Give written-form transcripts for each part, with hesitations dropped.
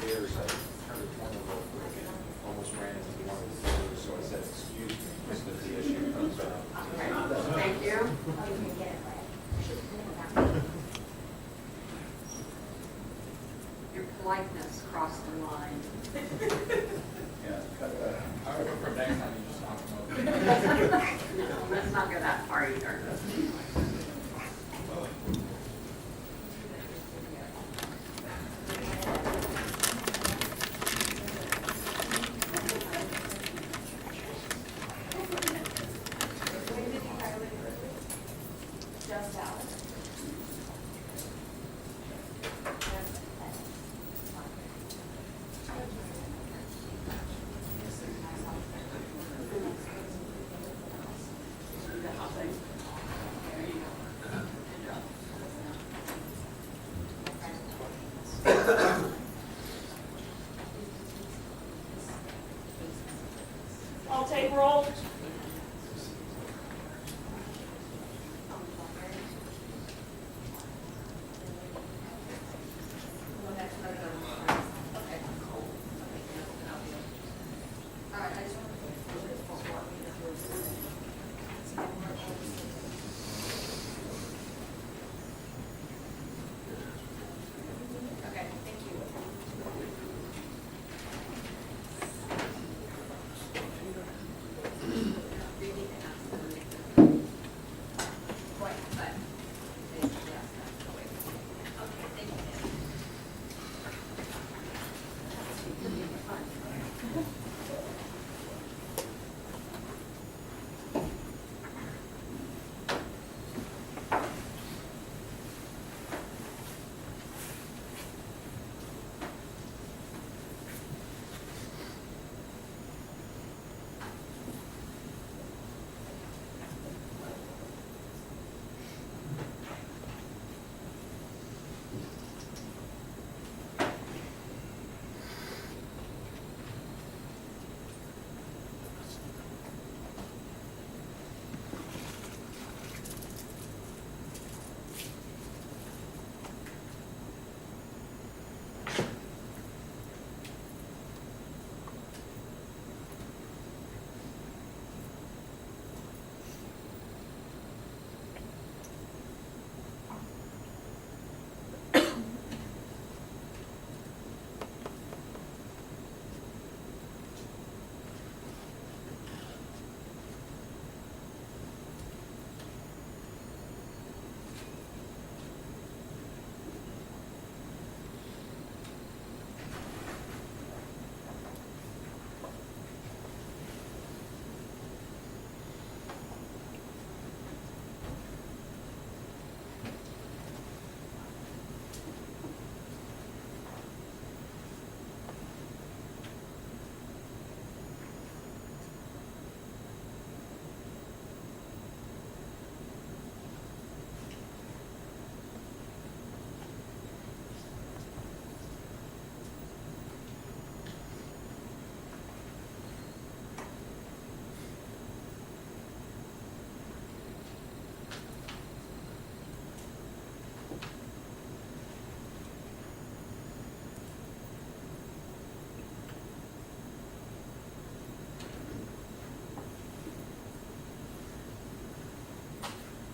stairs, I turned the corner real quick and almost ran into one of the doors, so I said, excuse me, just that the issue comes up. Okay, thank you. Your politeness crossed the line. Yeah, I would from next time you just knock them over. No, let's not go that far either. Just Alex. I'll take roll. Okay, thank you.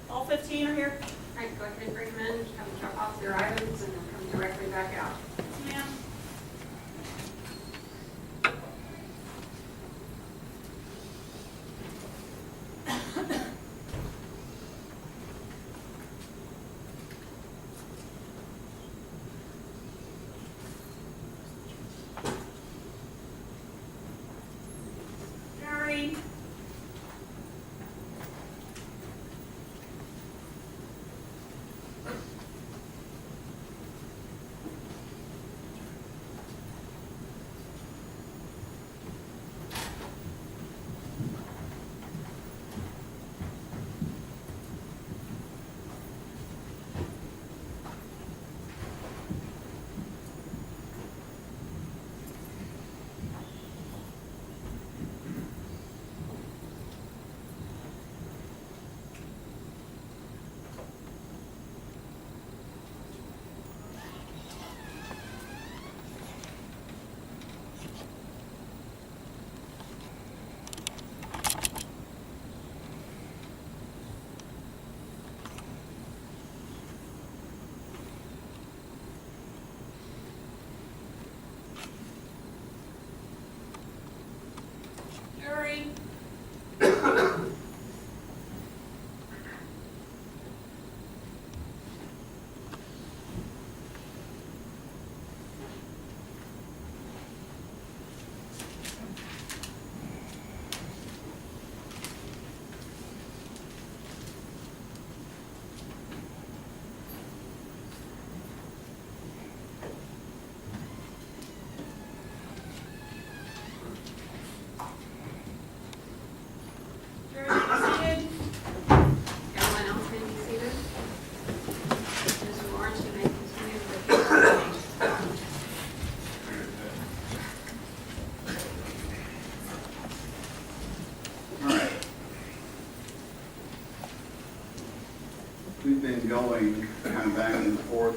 All 15 are here? All right, go ahead and bring them in, come drop off their items, and come directly back out. Ma'am. Jerry.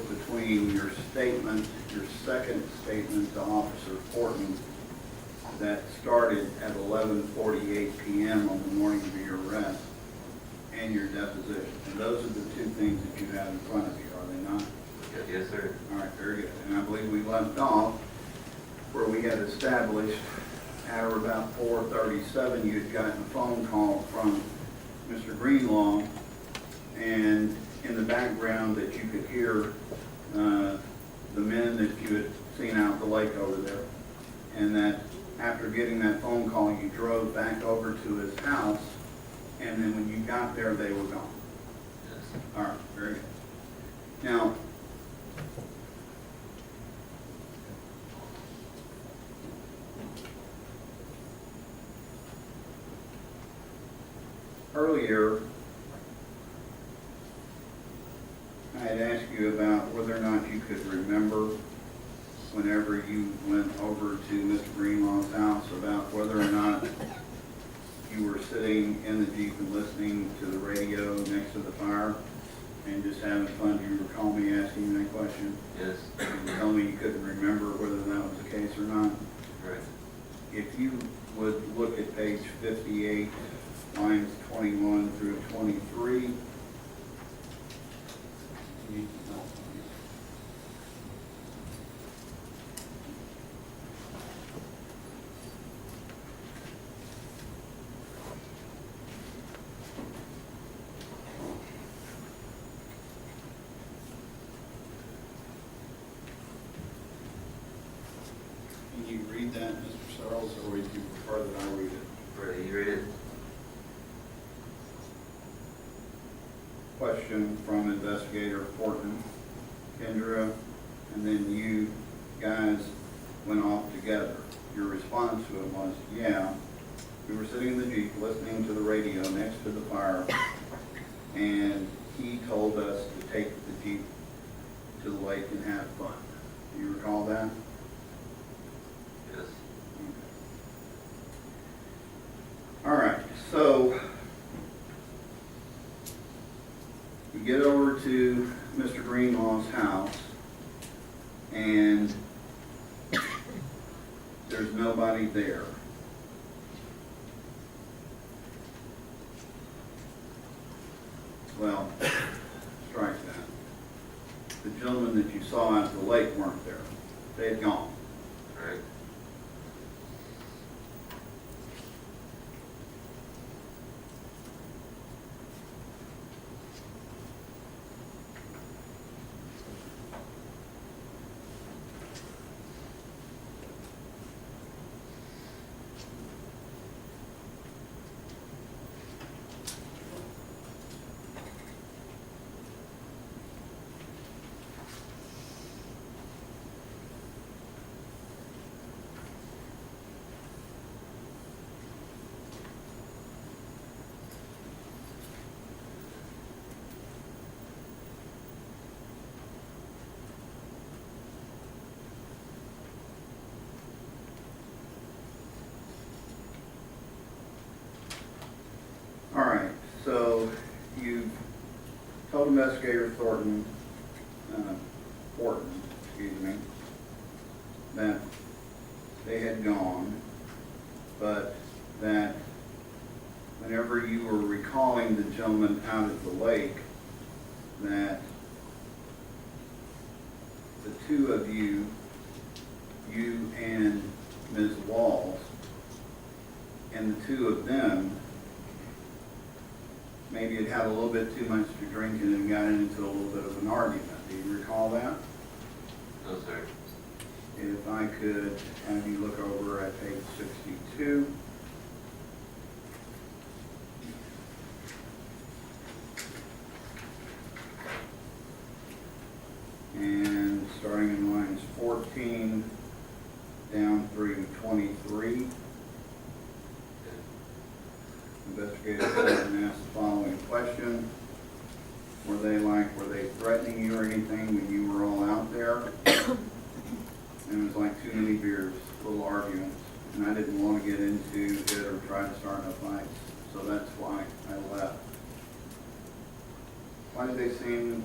forth between your statement, your second statement to Officer Fortin that started at 11:48 p.m. on the morning of your arrest and your deposition. And those are the two things that you have in front of you, are they not? Yes, sir. All right, very good. And I believe we left off where we had established at or about 4:37, you had gotten a phone call from Mr. Greenlaw, and in the background that you could hear the men that you had seen out the lake over there. And that after getting that phone call, you drove back over to his house, and then when you got there, they were gone. Yes. All right, very good. Now, earlier, I had asked you about whether or not you could remember whenever you went over to Mr. Greenlaw's house about whether or not you were sitting in the Jeep and listening to the radio next to the fire and just having fun. Do you recall me asking you that question? Yes. And you told me you couldn't remember whether that was the case or not. Right. If you would look at page 58, lines 21 through 23. Can you read that, Mr. Searles, or would you prefer that I read it? Ready, you read it? Question from Investigator Fortin, Kendra, and then you guys went off together. Your response to him was, yeah, we were sitting in the Jeep listening to the radio next to the fire, and he told us to take the Jeep to the lake and have fun. Do you recall that? Yes. All right, so you get over to Mr. Greenlaw's house, and there's nobody there. Well, strike that. The gentlemen that you saw at the lake weren't there. They had gone. Right. All right, so you told Investigator Fortin, that they had gone, but that whenever you were recalling the gentleman out at the lake, that the two of you, you and Ms. Walls, and the two of them maybe had had a little bit too much to drink and got into a little bit of an argument. Do you recall that? No, sir. If I could have you look over at page 62. And starting in lines 14 down through 23. Investigator Fortin asked the following question. Were they threatening you or anything when you were all out there? And it was like too many beers, little arguments. And I didn't want to get into it or try to start no fights. So that's why I left. Why did they seem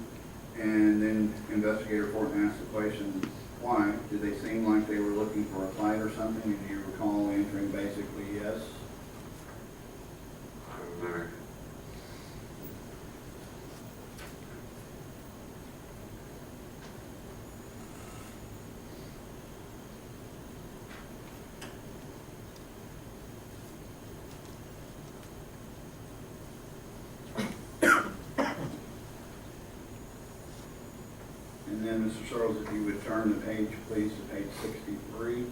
And then Investigator Fortin asked the question, why? Did they seem like they were looking for a fight or something? And do you recall answering basically yes? I remember. And then, Mr. Searles, if you would turn the page, please, to page 63.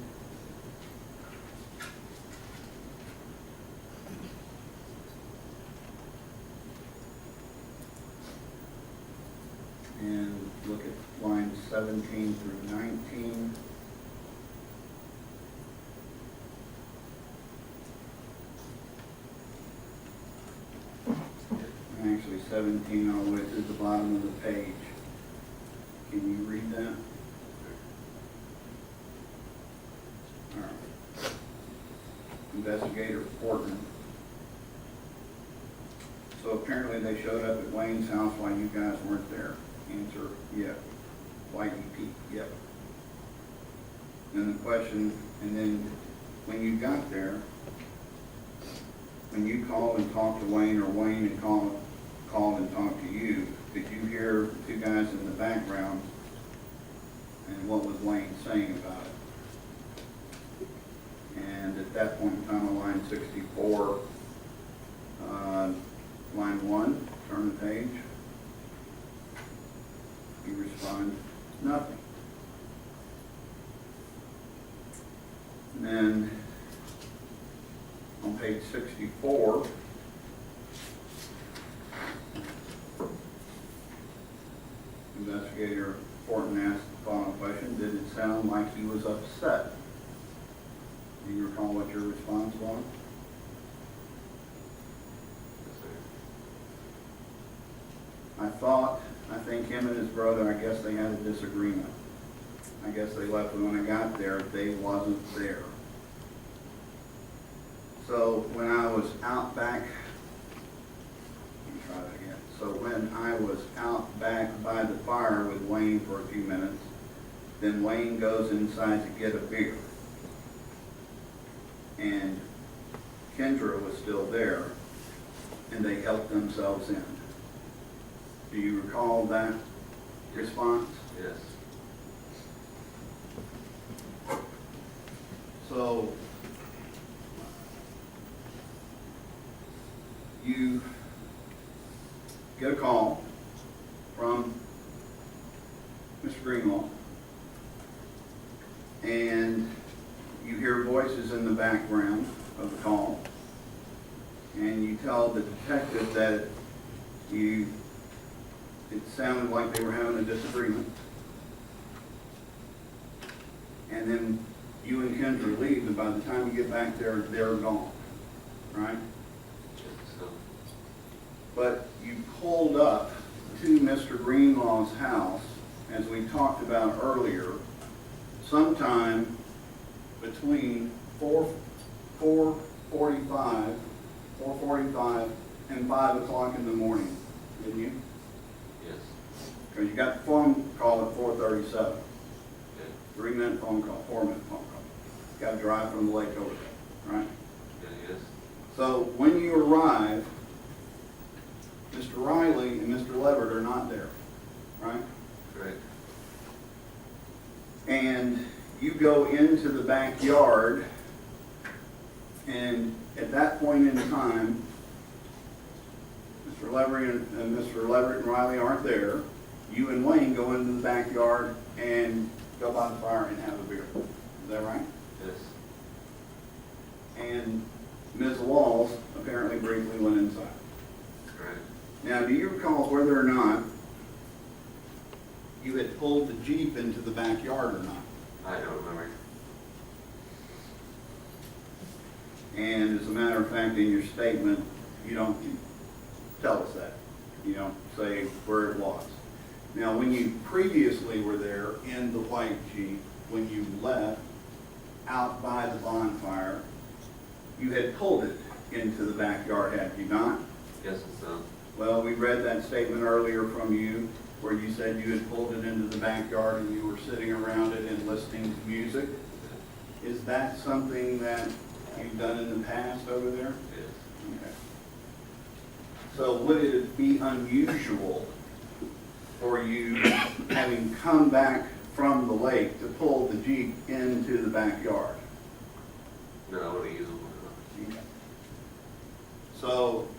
And look at lines 17 through 19. Actually, 17 all the way to the bottom of the page. Can you read that? All right. Investigator Fortin. So apparently they showed up at Wayne's house while you guys weren't there. Answer, yep. YEP, yep. Then the question, and then when you got there, when you called and talked to Wayne, or Wayne and called and talked to you, did you hear two guys in the background, and what was Wayne saying about it? And at that point in time on line 64, line 1, turn the page. You respond, nothing. And then on page 64, Investigator Fortin asked the following question, did it sound like he was upset? Do you recall what your response was? Yes, sir. I think him and his brother, I guess they had a disagreement. I guess they left, and when I got there, they wasn't there. So when I was out back, let me try that again. So when I was out back by the fire with Wayne for a few minutes, then Wayne goes inside to get a beer. And Kendra was still there, and they helped themselves in. Do you recall that response? Yes. So you get a call from Mr. Greenlaw, and you hear voices in the background of the call, and you tell the detective that it sounded like they were having a disagreement. And then you and Kendra leave, and by the time you get back there, they're gone, right? Yes, so. But you pulled up to Mr. Greenlaw's house, as we talked about earlier, sometime between 4:45 and 5 o'clock in the morning, didn't you? Yes. Because you got the phone call at 4:37. Okay. 3-minute phone call, 4-minute phone call. Got to drive from the lake over there, right? Okay, yes. So when you arrive, Mr. Riley and Mr. Leverett are not there, right? Correct. And you go into the backyard, and at that point in time, Mr. Leverett and Riley aren't there. You and Wayne go into the backyard and go by the fire and have a beer. Is that right? Yes. And Ms. Walls apparently briefly went inside. Correct. Now, do you recall whether or not you had pulled the Jeep into the backyard or not? I don't remember. And as a matter of fact, in your statement, you don't tell us that. You don't say where it was. Now, when you previously were there in the white Jeep, when you left out by the bonfire, you had pulled it into the backyard, had you not? Yes, and so. Well, we read that statement earlier from you, where you said you had pulled it into the backyard and you were sitting around it and listening to music. Is that something that you've done in the past over there? Yes. Okay. So would it be unusual for you, having come back from the lake, to pull the Jeep into the backyard? No, I want to use them. Okay. So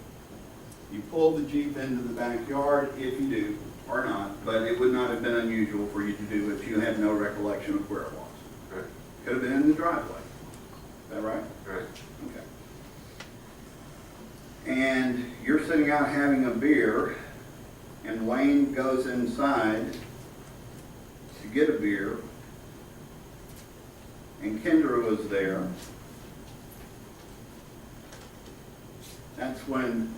you pulled the Jeep into the backyard, if you do, or not, but it would not have been unusual for you to do it. You had no recollection of where it was. Right. Could have been in the driveway. Is that right? Right. Okay. And you're sitting out having a beer, and Wayne goes inside to get a beer, and Kendra was there. That's when,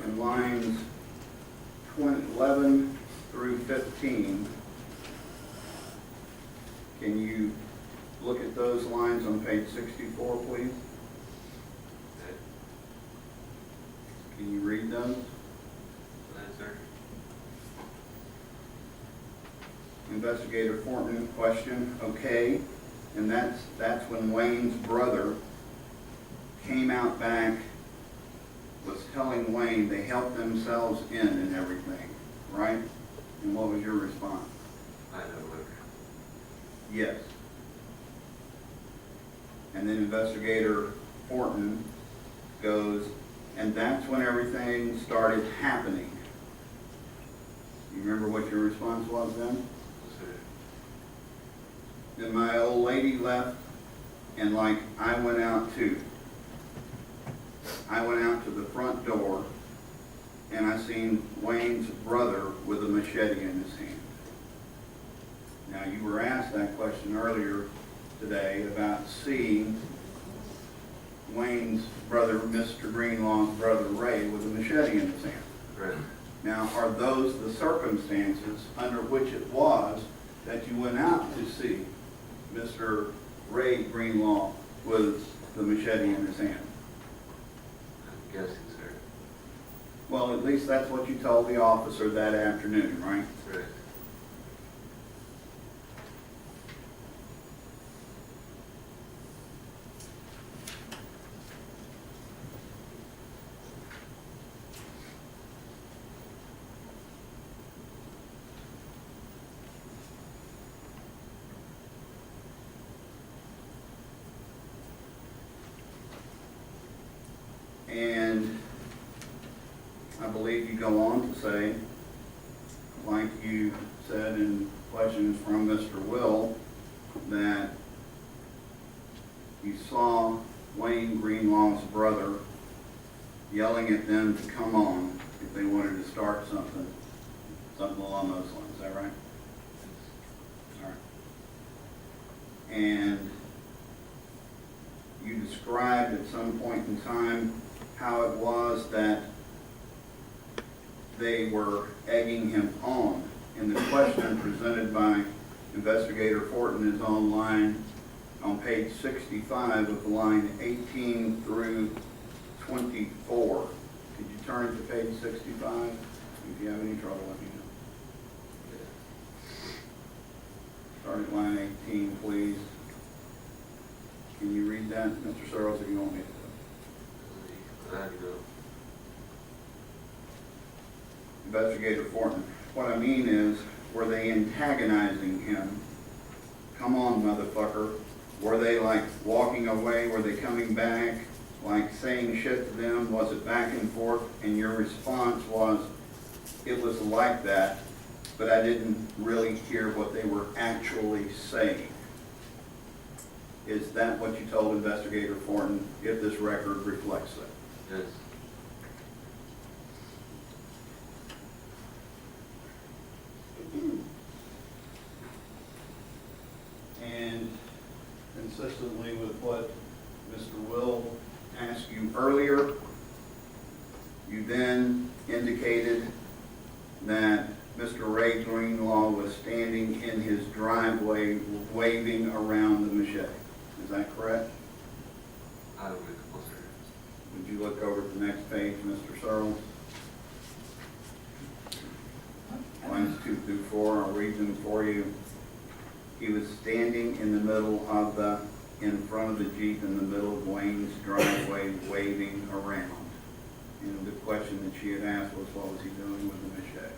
in lines 11 through 15, can you look at those lines on page 64, please? Okay. Can you read those? Answer. Investigator Fortnum, question, okay. And that's when Wayne's brother came out back, was telling Wayne they helped themselves in and everything, right? And what was your response? I know where. Yes. And then Investigator Fortin goes, and that's when everything started happening. You remember what your response was then? Then my old lady left, and like I went out too. I went out to the front door, and I seen Wayne's brother with a machete in his hand. Now, you were asked that question earlier today about seeing Wayne's brother, Mr. Greenlaw's brother Ray, with a machete in his hand. Right. Now, are those the circumstances under which it was that you went out to see Mr. Ray Greenlaw with the machete in his hand? I'm guessing, sir. Well, at least that's what you told the officer that afternoon, right? Right. And I believe you go on to say, like you said in questions from Mr. Will, that you saw Wayne Greenlaw's brother yelling at them to come on if they wanted to start something along those lines. Is that right? All right. And you described at some point in time how it was that they were egging him on. And the question presented by Investigator Fortin is on page 65 of line 18 through 24. Could you turn to page 65? If you have any trouble, let me know. Start at line 18, please. Can you read that, Mr. Searles, if you want me to? Investigator Fortin, what I mean is, were they antagonizing him? Come on, motherfucker. Were they like walking away? Were they coming back? Like saying shit to them? Was it back and forth? And your response was, it was like that, but I didn't really hear what they were actually saying. Is that what you told Investigator Fortin, if this record reflects that? Yes. And consistently with what Mr. Will asked you earlier, you then indicated that Mr. Ray Greenlaw was standing in his driveway waving around the machete. Is that correct? I don't recall, sir. Would you look over to the next page, Mr. Searles? through 4, I'll read them for you. He was standing in the middle of in front of the Jeep in the middle of Wayne's driveway waving around. And the question that she had asked was, what was he doing with the machete?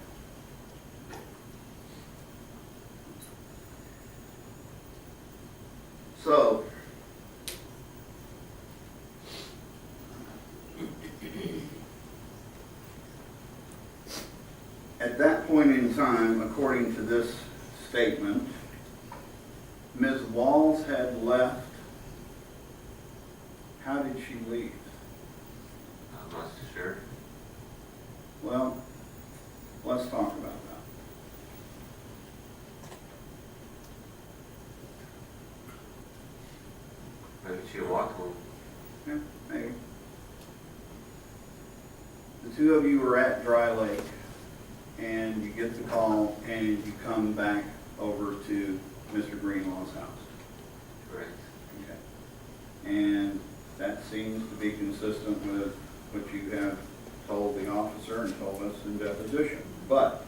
So, at that point in time, according to this statement, Ms. Walls had left. How did she leave? I'm not sure. Well, let's talk about that. Maybe she walked home. Yeah, maybe. The two of you were at Dry Lake, and you get the call, and you come back over to Mr. Greenlaw's house. Correct. Okay. And that seems to be consistent with what you have told the officer and told us in deposition. But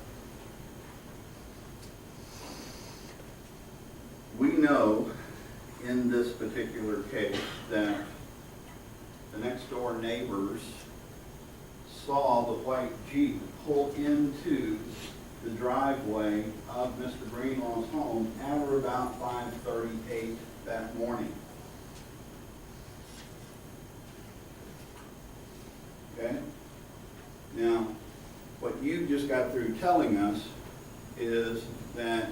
we know in this particular case that the next door neighbors saw the white Jeep pull into the driveway of Mr. Greenlaw's home at or about 5:38 that morning. Okay? Now, what you just got through telling us is that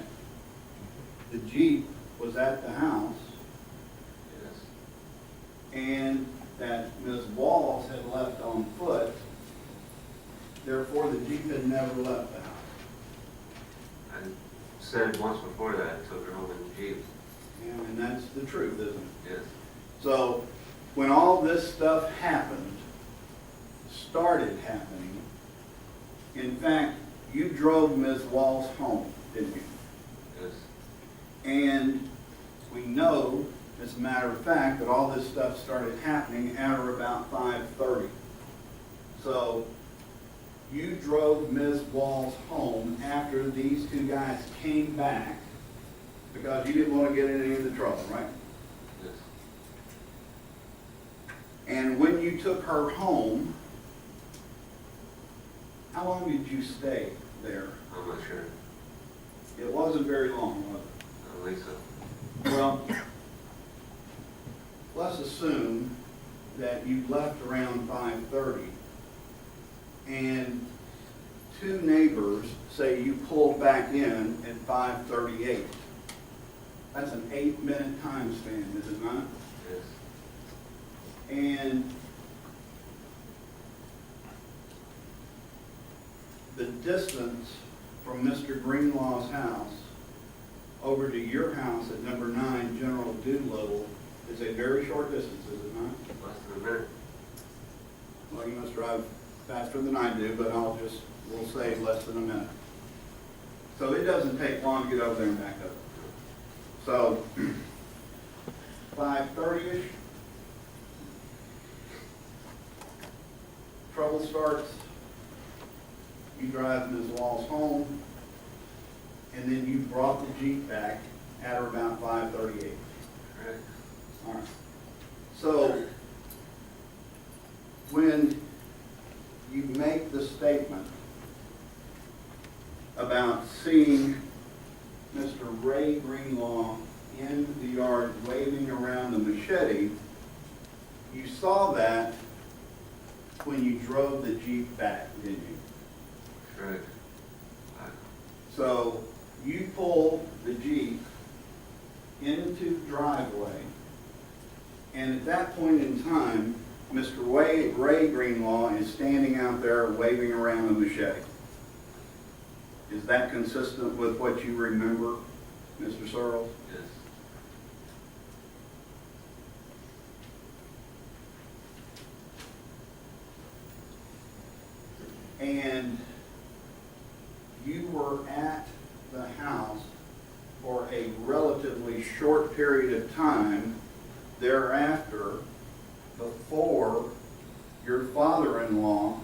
the Jeep was at the house Yes. and that Ms. Walls had left on foot, therefore the Jeep had never left the house. I said once before that I took her home in the Jeep. Yeah, and that's the truth, isn't it? Yes. So, when all this stuff started happening, in fact, you drove Ms. Walls home, didn't you? Yes. And we know, as a matter of fact, that all this stuff started happening at or about 5:30. So, you drove Ms. Walls home after these two guys came back because you didn't want to get in any of the trouble, right? Yes. And when you took her home, how long did you stay there? I'm not sure. It wasn't very long, was I don't think so. it? Well, let's assume that you left around 5:30 and two neighbors say you pulled back in at 5:38. That's an 8-minute time span, is it not? Yes. And the distance from Mr. Greenlaw's house over to your house at number 9 General Doolittle is a very short distance, is it not? Less than a minute. Well, you must drive faster than I do, but we'll say less than a minute. So it doesn't take long to get over there and back up. So 5:30-ish, trouble starts. You drive Ms. Walls home, and then you brought the Jeep back at or about 5:38. Correct. All right. So when you make the statement about seeing Mr. Ray Greenlaw in the yard waving around the machete, you saw that when you drove the Jeep back, didn't you? Correct. So you pull the Jeep into the driveway, and at that point in time, Mr. Ray Greenlaw is standing out there waving around a machete. Is that consistent with what you remember, Mr. Searles? Yes. And you were at the house for a relatively short period of time thereafter, before your father-in-law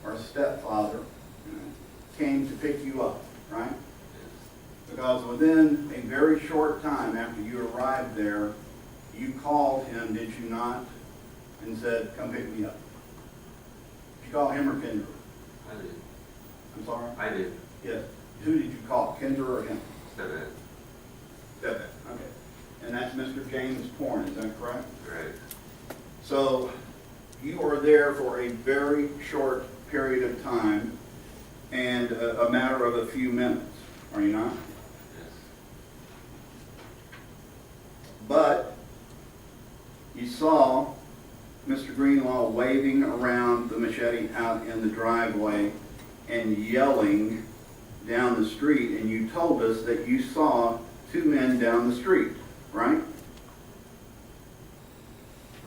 or stepfather came to pick you up, right? Yes. Because within a very short time after you arrived there, you called him, did you not? And said, come pick me up. Did you call him or Kendra? I did. I'm sorry? I did. Yes. Who did you call, Kendra or him? Said that. Okay. And that's Mr. James Porn, is that correct? Right. So you are there for a very short period of time and a matter of a few minutes, are you not? Yes. But you saw Mr. Greenlaw waving around the machete out in the driveway and yelling down the street, and you told us that you saw two men down the street, right?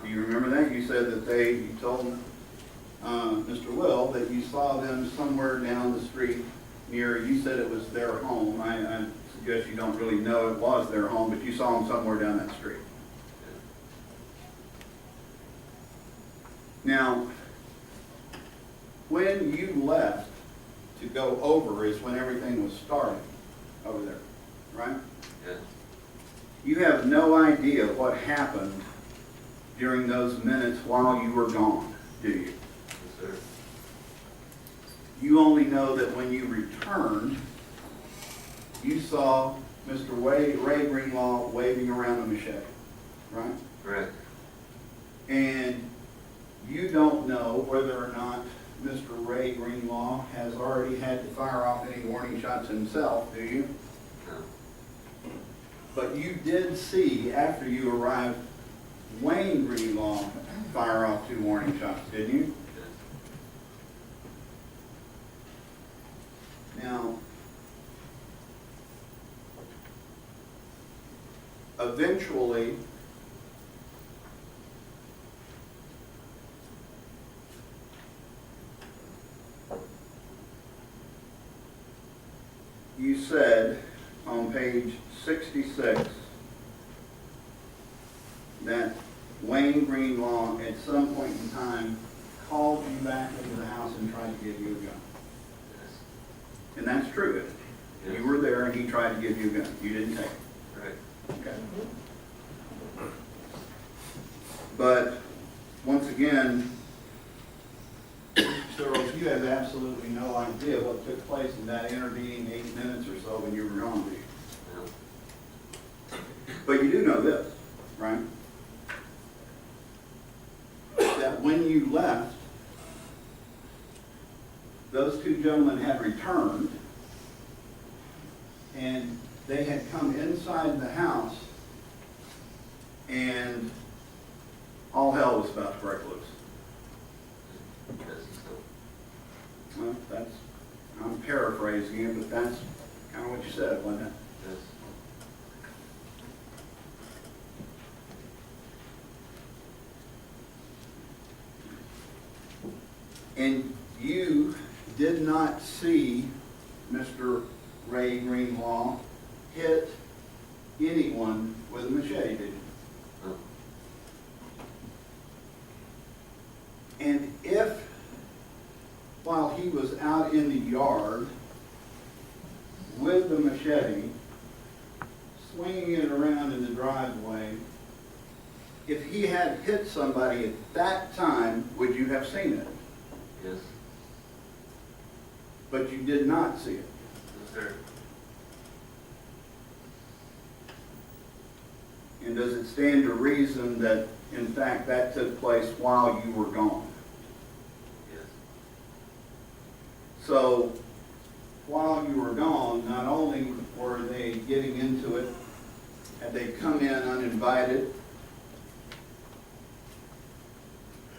Do you remember that? You said that you told Mr. Will that you saw them somewhere down the street near, you said it was their home. I suggest you don't really know it was their home, but you saw them somewhere down that street. Now, when you left to go over is when everything was starting over there, right? Yes. You have no idea what happened during those minutes while you were gone, do you? Yes, sir. You only know that when you returned, you saw Mr. Ray Greenlaw waving around a machete, right? Correct. And you don't know whether or not Mr. Ray Greenlaw has already had to fire off any warning shots himself, do you? No. But you did see, after you arrived, Wayne Greenlaw fire off 2 warning shots, didn't you? Yes. Now, eventually, you said on page 66 that Wayne Greenlaw at some point in time called you back into the house and tried to give you a gun. Yes. And that's true, isn't it? Yes. You were there and he tried to give you a gun. You didn't take it. Right. Okay. But once again, Mr. Rose, you have absolutely no idea what took place in that intervening 8 minutes or so when you were gone, do you? No. But you do know this, right? That when you left, those 2 gentlemen had returned and they had come inside the house and all hell was about to break loose. Yes, so. Well, I'm paraphrasing it, but that's kind of what you said, wasn't it? Yes. And you did not see Mr. Ray Greenlaw hit anyone with a machete, did you? No. And if, while he was out in the yard with the machete, swinging it around in the driveway, if he had hit somebody at that time, would you have seen it? Yes. But you did not see it. Yes, sir. And does it stand to reason that, in fact, that took place while you were gone? Yes. So, while you were gone, not only were they getting into it, had they come in uninvited,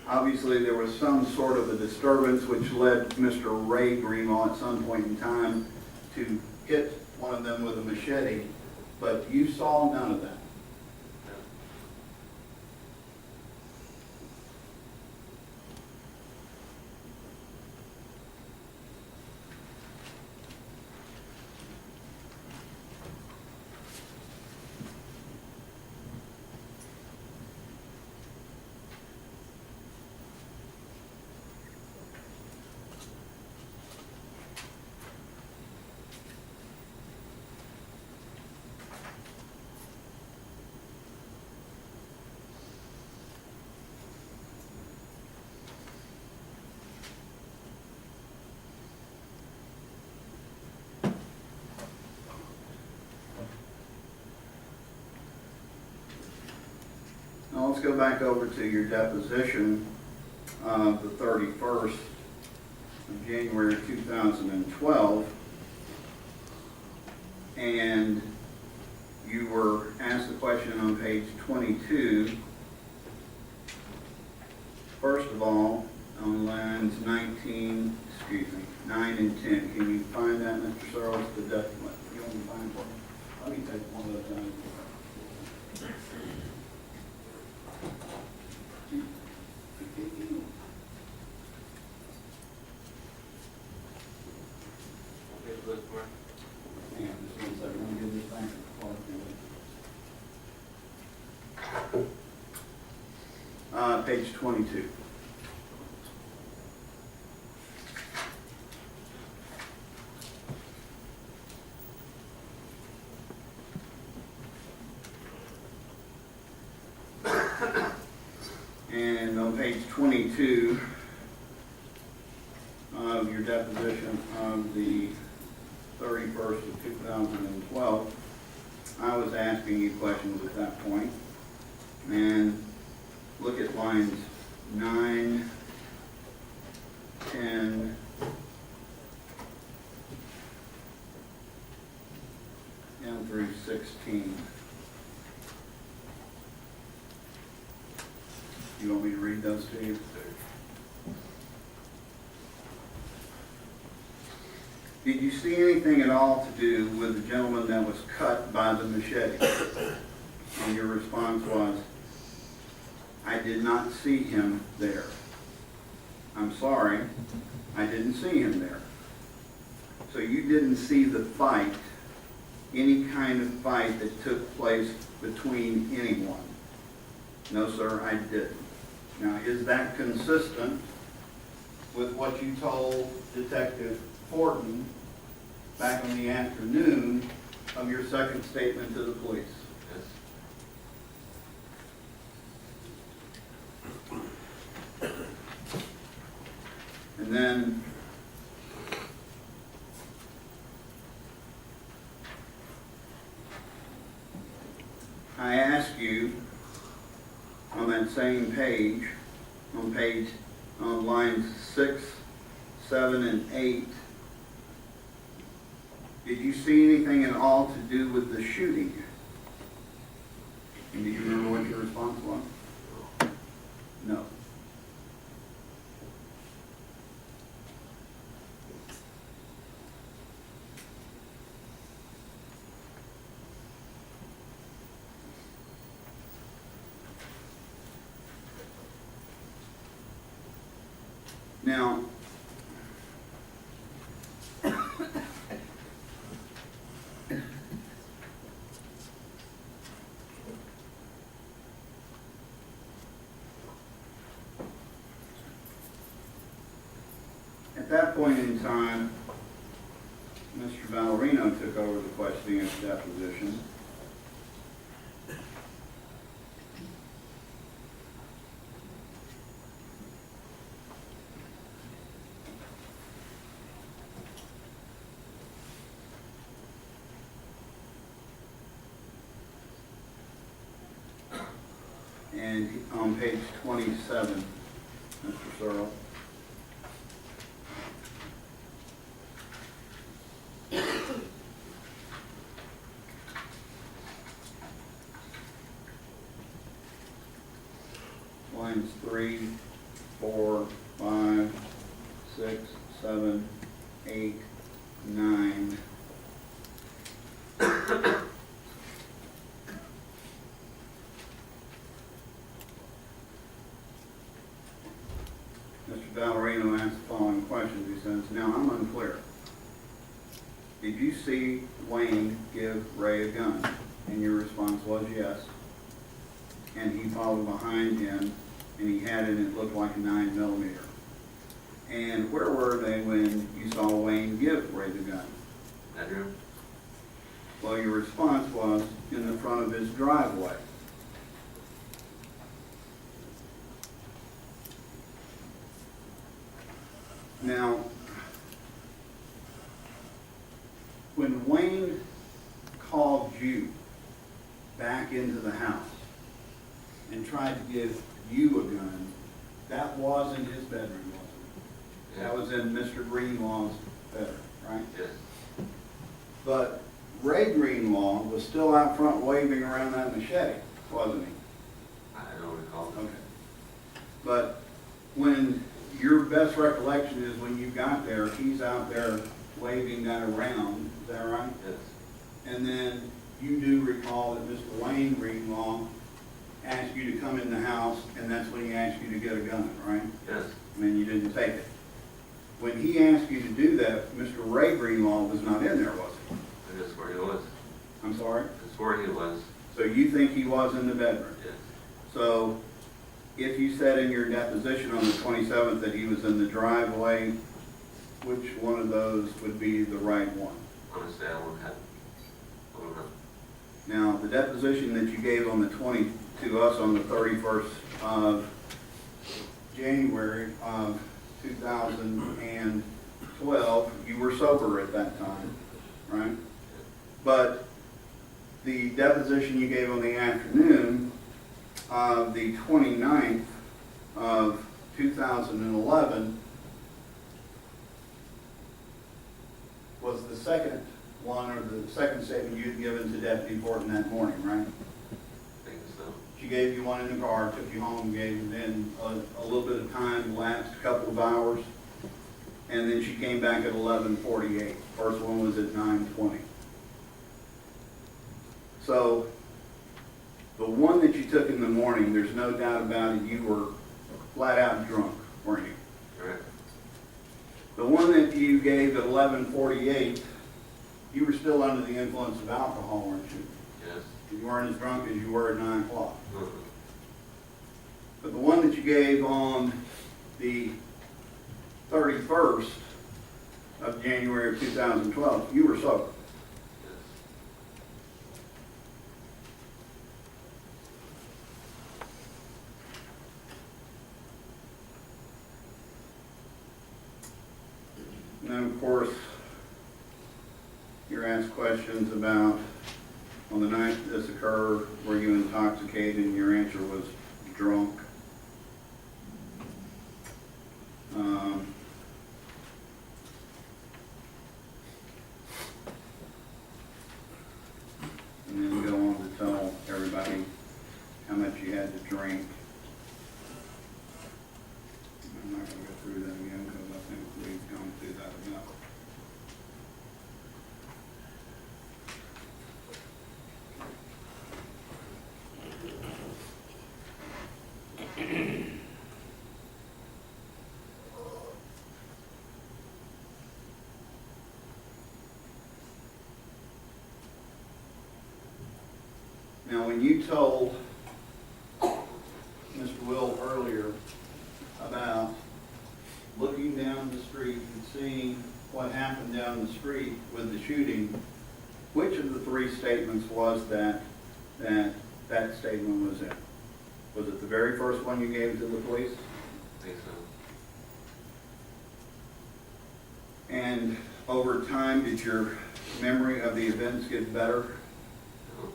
obviously there was some sort of a disturbance which led Mr. Ray Greenlaw at some point in time to hit one of them with a machete, but you saw none of that. No. let's go back over to your deposition of the 31st of January 2012. And you were asked the question on page 22. First of all, on lines 9 and 10, can you find that, Mr. Searles, the document? You want me to find it for you? Let me take one of those down. Okay, look for it. Hang on just one second, let me get this back. Page 22. And on page 22 of your deposition of the 31st of 2012, I was asking you questions at that point. And look at lines 9, 10, and through 16. You want me to read those to you? Did you see anything at all to do with the gentleman that was cut by the machete? And your response was, I did not see him there. I'm sorry, I didn't see him there. So you didn't see the fight, any kind of fight that took place between anyone? No, sir, I didn't. Now, is that consistent with what you told Detective Fortin back on the afternoon of your second statement to the police? Yes. And then I ask you on that same page, on lines 6, 7, and 8, did you see anything at all to do with the shooting? And do you remember what your response was? No. Now, at that point in time, Mr. Ballerino took over the questioning of the deposition. And on page 27, Mr. Searle. Lines 3, 4, 5, 6, 7, 8, 9. Mr. Ballerino asked the following questions. He says, now I'm unclear. Did you see Wayne give Ray a gun? And your response was yes. And he followed behind him, and he had it, and it looked like a 9mm. And where were they when you saw Wayne give Ray the gun? Bedroom? Well, your response was in the front of his driveway. Now, when Wayne called you back into the house, and tried to give you a gun, that was in his bedroom, wasn't it? That was in Mr. Greenlaw's bedroom, right? Yes. But Ray Greenlaw was still out front waving around that machete, wasn't he? I don't recall. Okay. But when, your best recollection is when you got there, he's out there waving that around, is that right? Yes. And then you do recall that Mr. Wayne Greenlaw asked you to come in the house, and that's when he asked you to get a gun, right? Yes. And then you didn't take it. When he asked you to do that, Mr. Ray Greenlaw was not in there, was he? That's where he was. I'm sorry? That's where he was. So you think he was in the bedroom? Yes. So if you said in your deposition on the 27th that he was in the driveway, which one of those would be the right one? Honestly, I don't know. Now, the deposition that you gave on the to us on the 31st of January of 2012, you were sober at that time, right? But the deposition you gave on the afternoon of the 29th of 2011 was the second one, or the second statement you'd given to Deputy Borton that morning, right? I think so. She gave you one in the car, took you home, gave you then a little bit of time, lapsed a couple of hours, and then she came back at 11:48. First one was at 9:20. So the one that you took in the morning, there's no doubt about it, you were flat out drunk, weren't you? Correct. The one that you gave at 11:48, you were still under the influence of alcohol, weren't you? Yes. You weren't as drunk as you were at 9 o'clock. Uh-huh. But the one that you gave on the 31st of January of 2012, you were sober. Yes. And then, of course, you're asked questions about, on the night this occurred, were you intoxicated? And your answer was drunk. And then go on to tell everybody how much you had to drink. I'm not going to go through that again because I think we've gone through that enough. Now, when you told Mr. Will earlier about looking down the street and seeing what happened down the street with the shooting, which of the three statements was that statement was in? Was it the very first one you gave to the police? I think so. And over time, did your memory of the events get better? No.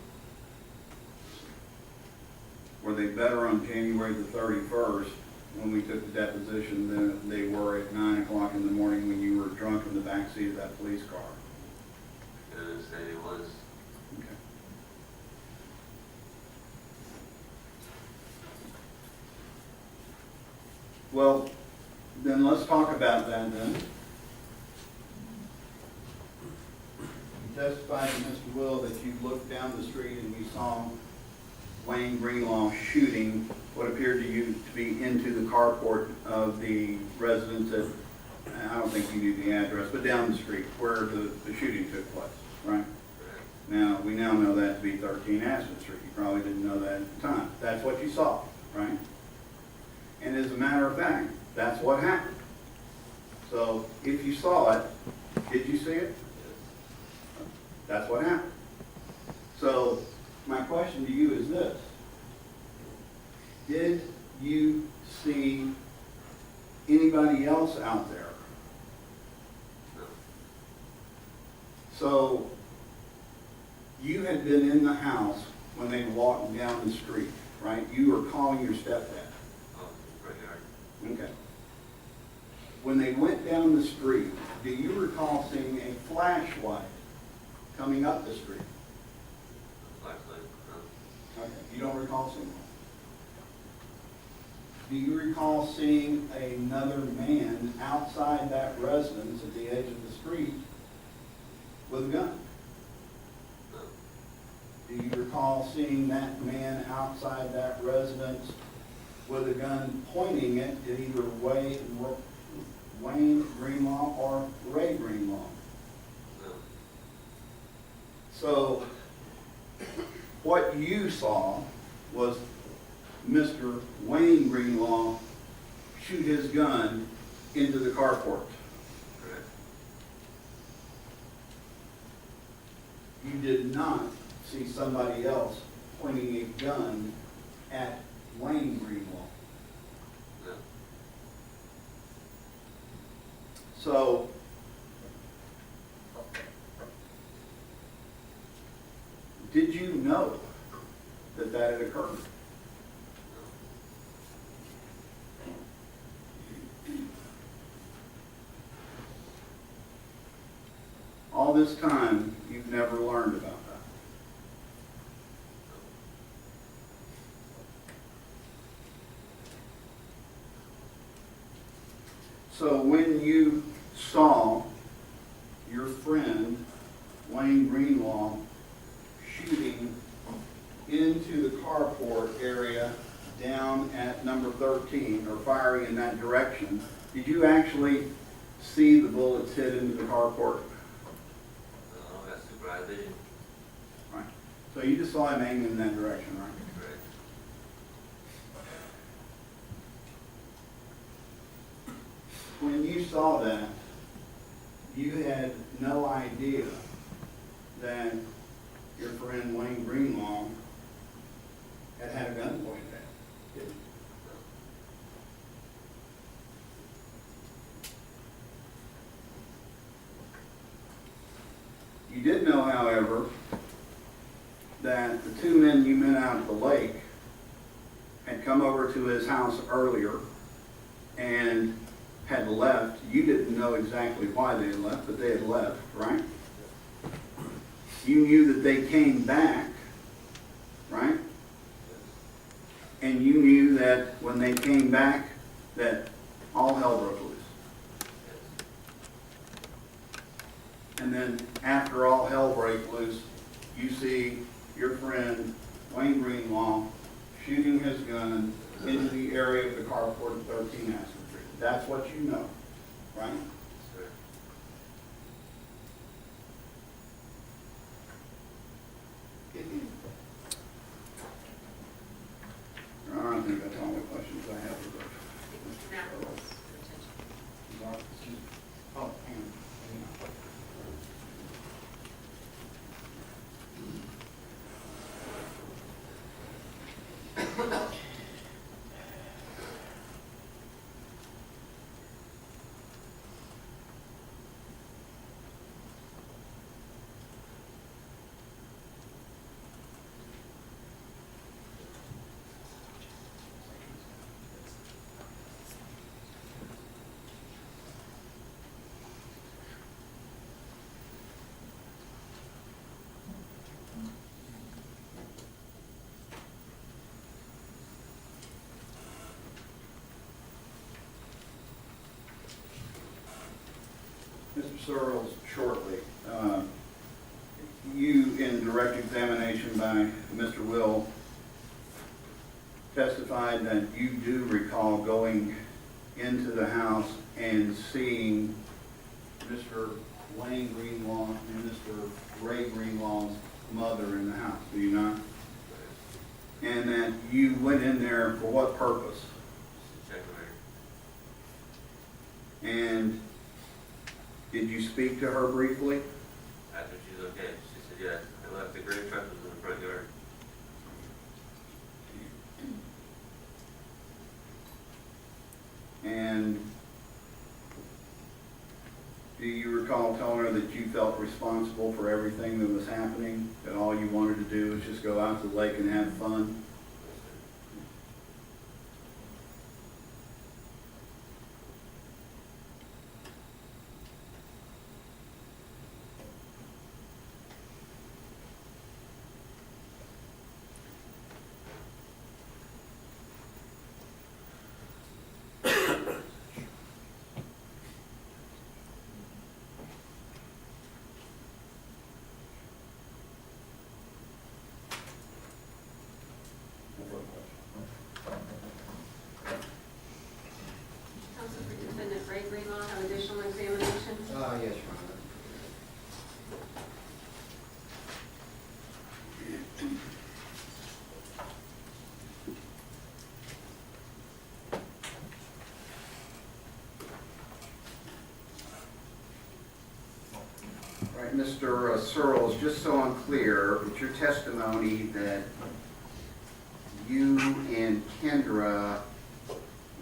Were they better on January the 31st when we took the deposition than they were at 9 o'clock in the morning when you were drunk in the backseat of that police car? I didn't say it was. Okay. Well, then let's talk about that then. You testified to Mr. Will that you looked down the street and you saw Wayne Greenlaw shooting what appeared to you to be into the carport of the residence at, I don't think you knew the address, but down the street where the shooting took place, right? Correct. Now, we now know that to be 13 Aspen Street. You probably didn't know that at the time. That's what you saw, right? And as a matter of fact, that's what happened. So if you saw it, did you see it? Yes. That's what happened. So my question to you is this. Did you see anybody else out there? No. So you had been in the house when they walked down the street. right? You were calling your stepdad. Oh, front yard. Okay. When they went down the street, do you recall seeing a flashlight coming up the street? Flashlight, no. Okay, you don't recall seeing one? Do you recall seeing another man outside that residence at the edge of the street with a gun? No. Do you recall seeing that man outside that residence with a gun pointing it at either Wayne Greenlaw or Ray Greenlaw? No. So what you saw was Mr. Wayne Greenlaw shoot his gun into the carport. Correct. You did not see somebody else pointing a gun at Wayne Greenlaw. No. So did you know that that had occurred? All this time, you've never learned about that. So when you saw your friend, Wayne Greenlaw, shooting into the carport area down at number 13, or firing in that direction, did you actually see the bullets hit into the carport? No, I got super high vision. Right. So you just saw him aiming in that direction, right? Correct. When you saw that, you had no idea that your friend Wayne Greenlaw had a gun pointed at him, did you? You did know, however, that the two men you met out at the lake had come over to his house earlier and had left. You didn't know exactly why they had left, but they had left, right? You knew that they came back, right? And you knew that when they came back, that all hell broke loose. Yes. And then after all hell breaks loose, you see your friend Wayne Greenlaw shooting his gun into the area of the carport at 13 Aspen Street. That's what you know, right? Sir. I think that's all the questions I have for those. Mr. Knapp's attention. Oh, hang on. Mr. Searles, shortly, you in direct examination by Mr. Will testified that you do recall going into the house and seeing Mr. Wayne Greenlaw and Mr. Ray Greenlaw's mother in the house, do you not? And that you went in there for what purpose? Just to check on her. And did you speak to her briefly? After she's okay, she said yes. I left the grave truck was in the front yard. And do you recall telling her that you felt responsible for everything that was happening? That all you wanted to do was just go out to the lake and have fun? Yes, sir. Mr. Searles, just so I'm clear, it's your testimony that you and Kendra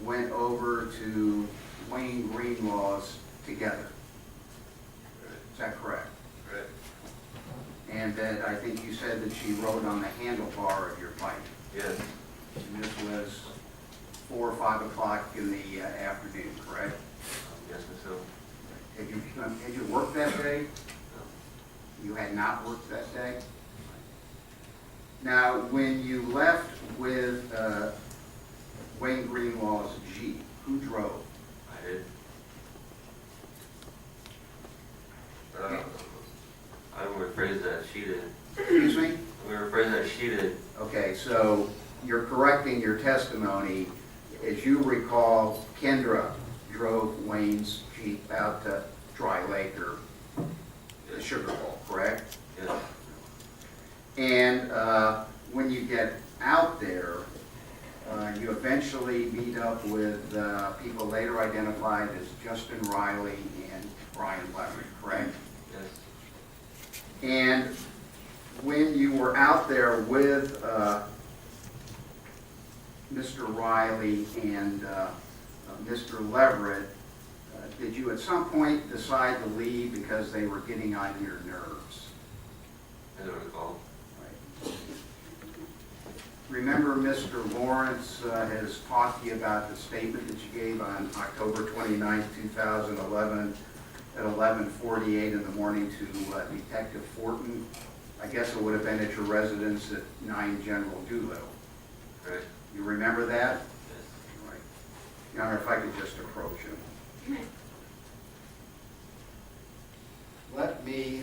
went over to Wayne Greenlaw's together. Is that correct? Correct. And that I think you said that she rode on the handlebar of your bike. Yes. And this was 4 or 5 o'clock in the afternoon, correct? Yes, and so. Had you worked that day? No. You had not worked that day? Now, when you left with Wayne Greenlaw's Jeep, who drove? I did. I'm going to rephrase that, she did. Excuse me? I'm going to rephrase that, she did. Okay, so you're correcting your testimony. As you recall, Kendra drove Wayne's Jeep out to Dry Lake or the Sugar Bowl, correct? Yes. And when you get out there, you eventually meet up with people later identified as Justin Riley and Brian Leverett, correct? Yes. And when you were out there with Mr. Riley and Mr. Leverett, did you at some point decide to leave because they were getting on your nerves? I don't recall. Remember, Mr. Lawrence has talked to you about the statement that you gave on October 29, 2011 at 11:48 in the morning to Detective Fortin. I guess it would have been at your residence at 9 General Doolittle. Correct. You remember that? Yes. Right. Your Honor, if I could just approach him. Let me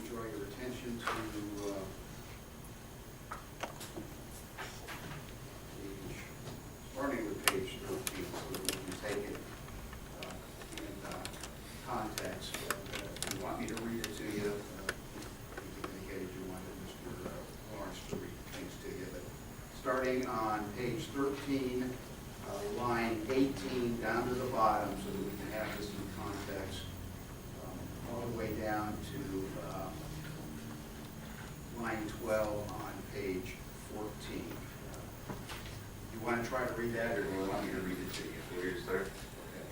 draw your attention to starting with page 13, so that we can take it in context. If you want me to read it to you, you can indicate you wanted Mr. Lawrence to read things to you. But starting on page 13, line 18 down to the bottom, so that we can have this in context, all the way down to line 12 on page 14. You want to try to read that, or do you want me to read it to you? Can you start? Okay.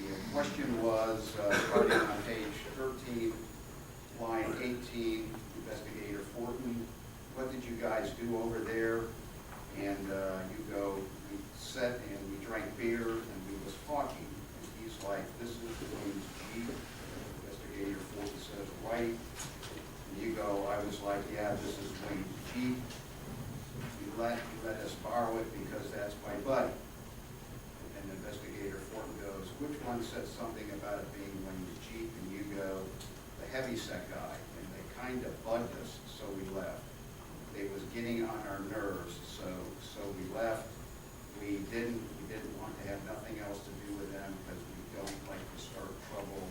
The question was, starting on page 13, line 18, Investigator Fortin, what did you guys do over there? And you go, we sat and we drank beer and we was talking. And he's like, this is Wayne's Jeep. Investigator Fortin says, right. And you go, I was like, yeah, this is Wayne's Jeep. You let us borrow it because that's my buddy. And Investigator Fortin goes, which one said something about it being Wayne's Jeep? And you go, the heavyset guy. And they kind of bugged us, so we left. They was getting on our nerves, so we left. We didn't want to have nothing else to do with them because we don't like to start trouble.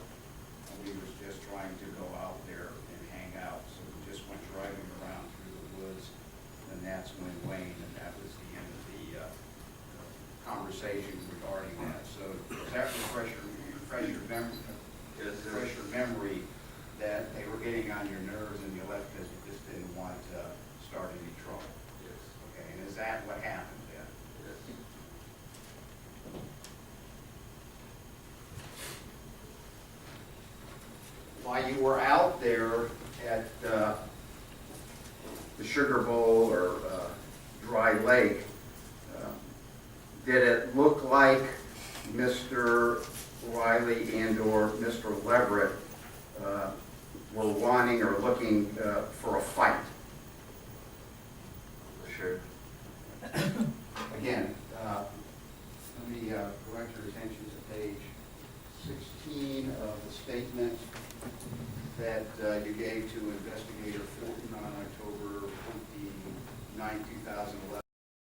And we was just trying to go out there and hang out. So we just went driving around through the woods. And that's when Wayne, and that was the end of the conversation regarding that. So does that refresh your memory? Yes, sir. Refresh your memory that they were getting on your nerves and you left because you just didn't want to start any trouble? Yes. Okay, and is that what happened then? Yes. While you were out there at the Sugar Bowl or Dry Lake, did it look like Mr. Riley and or Mr. Leverett were wanting or looking for a fight? Sure. Again, let me direct your attention to page 16 of the statement that you gave to Investigator Fortin on October 29, 2011